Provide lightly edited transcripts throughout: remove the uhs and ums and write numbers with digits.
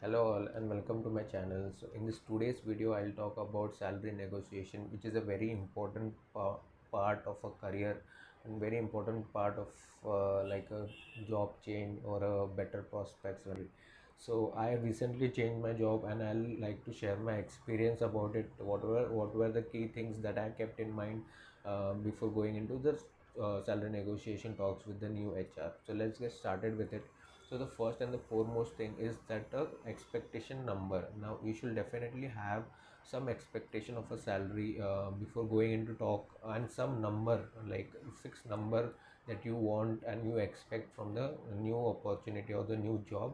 Hello all and welcome to my channel. So in this today's video I'll talk about salary negotiation, which is a very important part of a career and very important part of like a job change or a better prospects. So I recently changed my job and I'll like to share my experience about it. What were the key things that I kept in mind before going into the salary negotiation talks with the new HR. So let's get started with it. So the first and the foremost thing is that expectation number. Now you should definitely have some expectation of a salary before going into talk, and some number, like fixed number that you want and you expect from the new opportunity or the new job.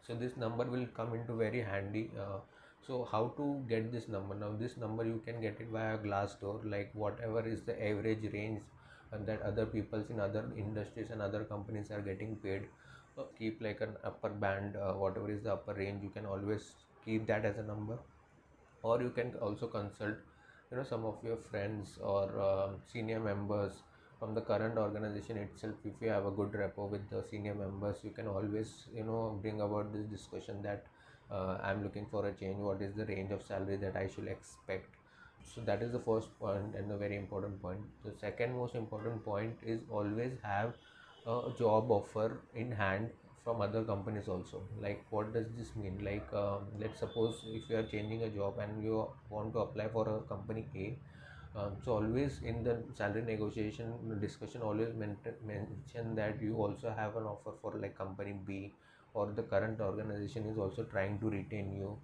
So this number will come into very handy. So how to get this number? Now this number you can get it via Glassdoor, like whatever is the average range that other peoples in other industries and other companies are getting paid. Keep like an upper band, whatever is the upper range, you can always keep that as a number. Or you can also consult some of your friends or senior members from the current organization itself. If you have a good rapport with the senior members, you can always bring about this discussion that I'm looking for a change, what is the range of salary that I should expect. So that is the first point and the very important point. The second most important point is always have a job offer in hand from other companies also. Like what does this mean? Like let's suppose if you are changing a job and you want to apply for a company A. So always in the salary negotiation discussion, always mention that you also have an offer for like company B, or the current organization is also trying to retain you.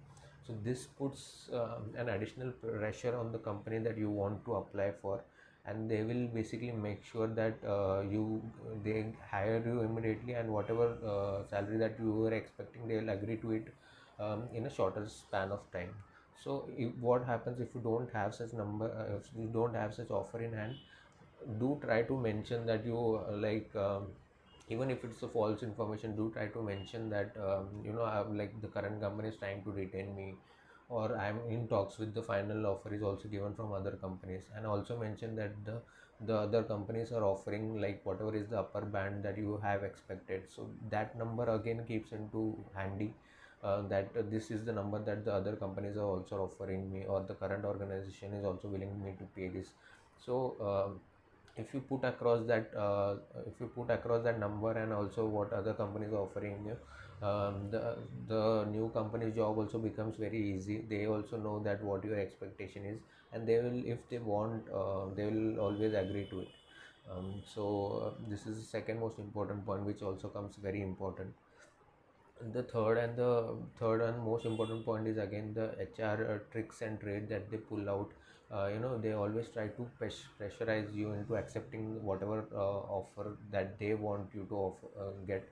So this puts an additional pressure on the company that you want to apply for, and they will basically make sure that they hire you immediately, and whatever salary that you were expecting, they will agree to it in a shorter span of time. So what happens if you don't have such number, if you don't have such offer in hand, do try to mention that you even if it's a false information, do try to mention that I'm like the current company is trying to retain me, or I'm in talks with the final offer is also given from other companies, and also mention that the other companies are offering like whatever is the upper band that you have expected. So that number again keeps into handy, that this is the number that the other companies are also offering me, or the current organization is also willing me to pay this. So if you put across that number, and also what other companies are offering you, the new company's job also becomes very easy. They also know that what your expectation is, and they will, if they want, they will always agree to it. This is the second most important point, which also comes very important. The third and most important point is again the HR tricks and trade that they pull out. They always try to pressurize you into accepting whatever offer that they want you to get.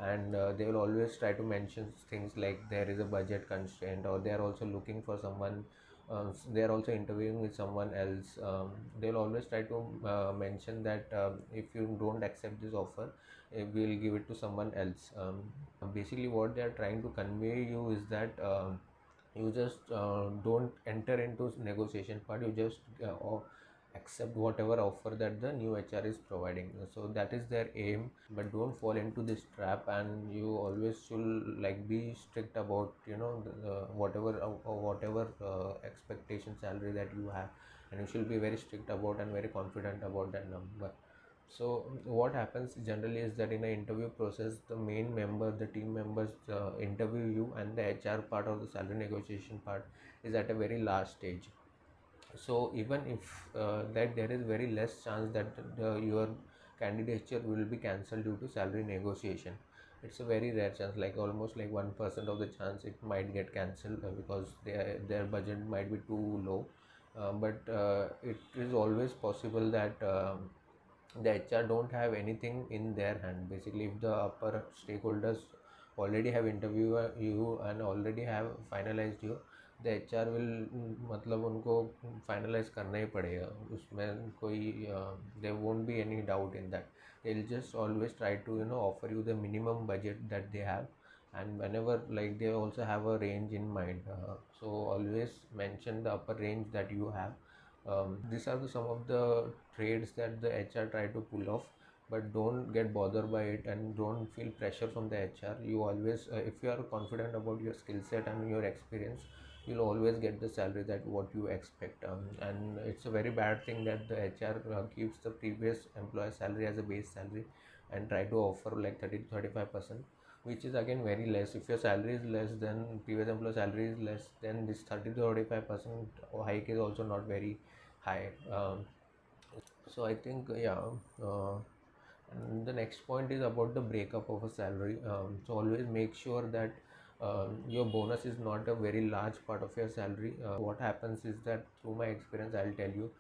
And they will always try to mention things like there is a budget constraint, or they are also looking for someone, they are also interviewing with someone else. They will always try to mention that if you don't accept this offer, we'll give it to someone else. Basically what they are trying to convey you is that you just don't enter into negotiation part, you just or accept whatever offer that the new HR is providing. So that is their aim, but don't fall into this trap, and you always should like be strict about whatever expectation salary that you have, and you should be very strict about and very confident about that number. So what happens generally is that in an interview process, the main member, the team members interview you, and the HR part of the salary negotiation part is at a very last stage. So even if that there is very less chance that your candidature will be cancelled due to salary negotiation. It's a very rare chance, like almost like 1% of the chance it might get cancelled because their budget might be too low. But it is always possible that the HR don't have anything in their hand. Basically, if the upper stakeholders already have interviewed you and already have finalized you, the HR will मतलब उनको finalize करना ही पड़ेगा उसमें कोई there won't be any doubt in that. They'll just always try to offer you the minimum budget that they have, and whenever like they also have a range in mind. So always mention the upper range that you have. These are some of the trades that the HR try to pull off. but don't get bothered by it and don't feel pressure from the HR. You always, if you are confident about your skill set and your experience, you'll always get the salary that what you expect. And it's a very bad thing that the HR keeps the previous employer salary as a base salary and try to offer like 30 to 35%, which is again very less. If your salary is less, then previous employer salary is less, then this 30 to 35% hike is also not very high. So I think, yeah. And the next point is about the breakup of a salary. So always make sure that your bonus is not a very large part of your salary. What happens is that, through my experience, I'll tell you,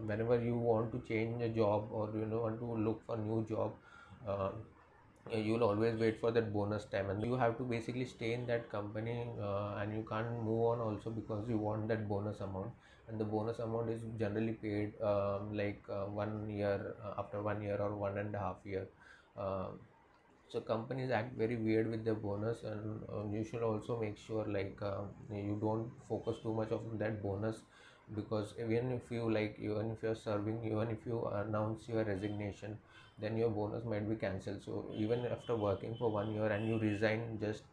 whenever you want to change a job, or want to look for new job, uh, you'll always wait for that bonus time, and you have to basically stay in that company, and you can't move on also, because you want that bonus amount. And the bonus amount is generally paid, like 1 year, after 1 year or 1.5 year. um, so companies act very weird with their bonus, and you should also make sure, like, you don't focus too much of that bonus, because even if you're serving, even if you announce your resignation, then your bonus might be cancelled. So even after working for 1 year and you resign just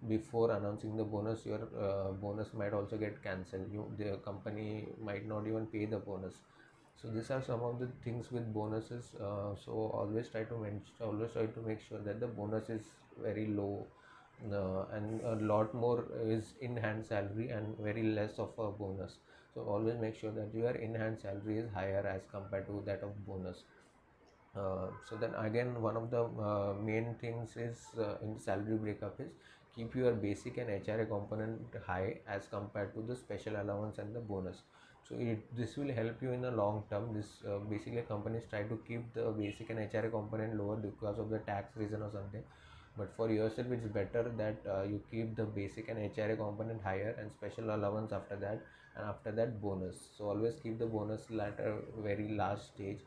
before announcing the bonus, your bonus might also get cancelled. The company might not even pay the bonus. So these are some of the things with bonuses. So always try to make sure that the bonus is very low, and a lot more is in hand salary and very less of a bonus. So always make sure that your in hand salary is higher as compared to that of bonus. So then again, one of the main things is, in the salary breakup, is keep your basic and HRA component high as compared to the special allowance and the bonus. So this will help you in the long term. This basically, companies try to keep the basic and HRA component lower because of the tax reason or something. But for yourself, it's better that you keep the basic and HRA component higher, and special allowance after that, and after that bonus. So always keep the bonus at a very last stage,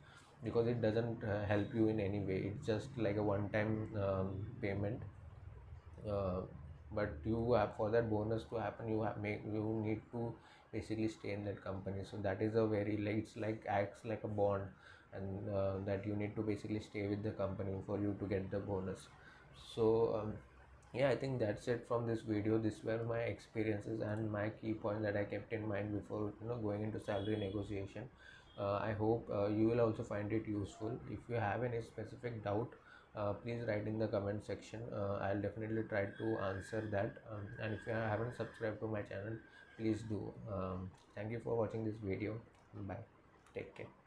because it doesn't help you in any way. It's just like a one time payment. uh, but you have, for that bonus to happen, you need to basically stay in that company. So that is a very, like, it's like acts like a bond, and that you need to basically stay with the company for you to get the bonus. So yeah, I think that's it from this video. These were my experiences and my key points that I kept in mind before going into salary negotiation. I hope you will also find it useful. If you have any specific doubt, please write in the comment section. I'll definitely try to answer that. And if you haven't subscribed to my channel, please do. Thank you for watching this video. Bye. Take care.